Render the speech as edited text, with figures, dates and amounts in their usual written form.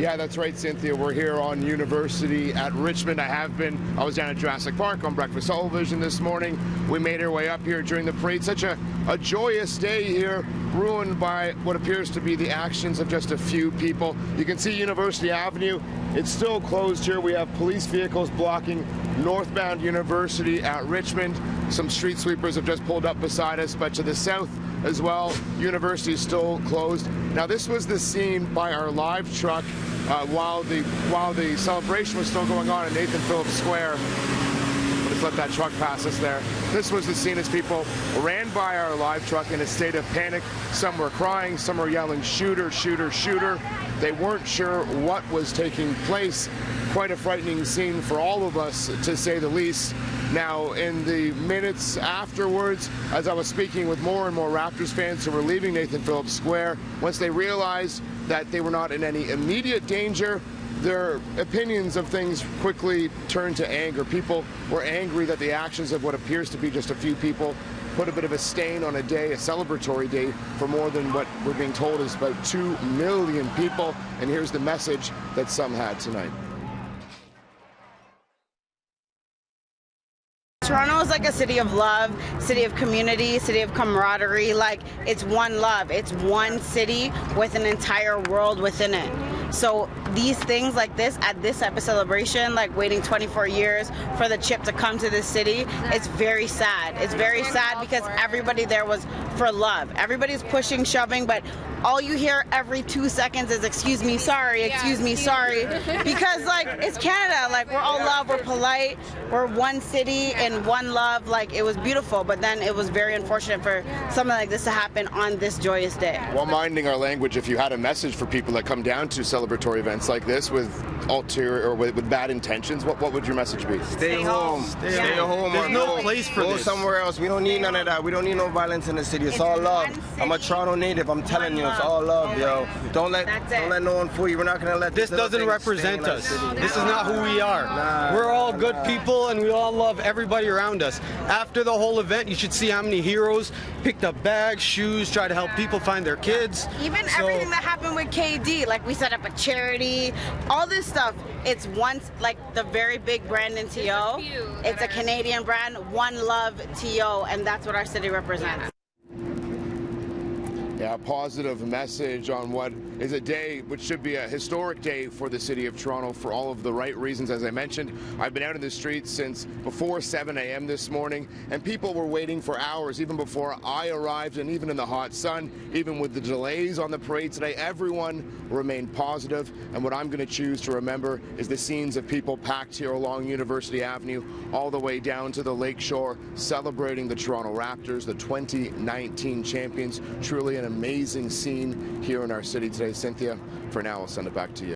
Yeah, that's right, Cynthia. We're here on University at Richmond. I was down at Jurassic Park on Breakfast Television this morning. We made our way up here during the parade. Such a joyous day here, ruined by what appears to be the actions of just a few people. You can see University Avenue. It's still closed here. We have police vehicles blocking northbound University at Richmond. Some street sweepers have just pulled up beside us, but to the south as well, University is still closed. Now, this was the scene by our live truck while the celebration was still going on at Nathan Phillips Square. Let's let that truck pass us there. This was the scene as people ran by our live truck in a state of panic. Some were crying, some were yelling, "Shooter, shooter, shooter." They weren't sure what was taking place. Quite a frightening scene for all of us, to say the least. Now, in the minutes afterwards, as I was speaking with more and more Raptors fans who were leaving Nathan Phillips Square, once they realized that they were not in any immediate danger, their opinions of things quickly turned to anger. People were angry that the actions of what appears to be just a few people put a bit of a stain on a day, a celebratory day, for more than what we're being told is about 2 million people. And here's the message that some had tonight. Toronto is like a city of love, city of community, city of camaraderie. Like, it's one love. It's one city with an entire world within it. So these things like this, at this type of celebration, like waiting 24 years for the chip to come to this city, it's very sad. It's very sad because everybody there was for love. Everybody's pushing, shoving, but all you hear every 2 seconds is "excuse me, sorry, excuse me, sorry," because like, it's Canada. Like, we're all love, we're polite, we're one city and one love. Like, it was beautiful, but then it was very unfortunate for something like this to happen on this joyous day. While minding our language, if you had a message for people that come down to celebratory events like this with ulterior or with bad intentions, what would your message be? Stay home. Stay home. There's no place for Go this. somewhere else. We don't need none of that. We don't need no violence in the city. It's all love. I'm a Toronto native. I'm telling you, it's all love, yo. Don't let no one fool you. We're not gonna let This doesn't represent us. This is not who we are. We're all good people, and we all love everybody around us. After the whole event, you should see how many heroes picked up bags, shoes, try to help people find their kids. Even everything that happened with KD, like we set up a charity, all this stuff. It's once like the very big brand in TO. It's a Canadian brand, One Love TO, and that's what our city represents. Yeah, a positive message on what is a day which should be a historic day for the city of Toronto for all of the right reasons. As I mentioned, I've been out in the streets since before 7 a.m. this morning, and people were waiting for hours even before I arrived, and even in the hot sun, even with the delays on the parade today, everyone remained positive. And what I'm going to choose to remember is the scenes of people packed here along University Avenue all the way down to the lakeshore, celebrating the Toronto Raptors, the 2019 champions. Truly an amazing scene here in our city today. Cynthia, for now, I'll send it back to you.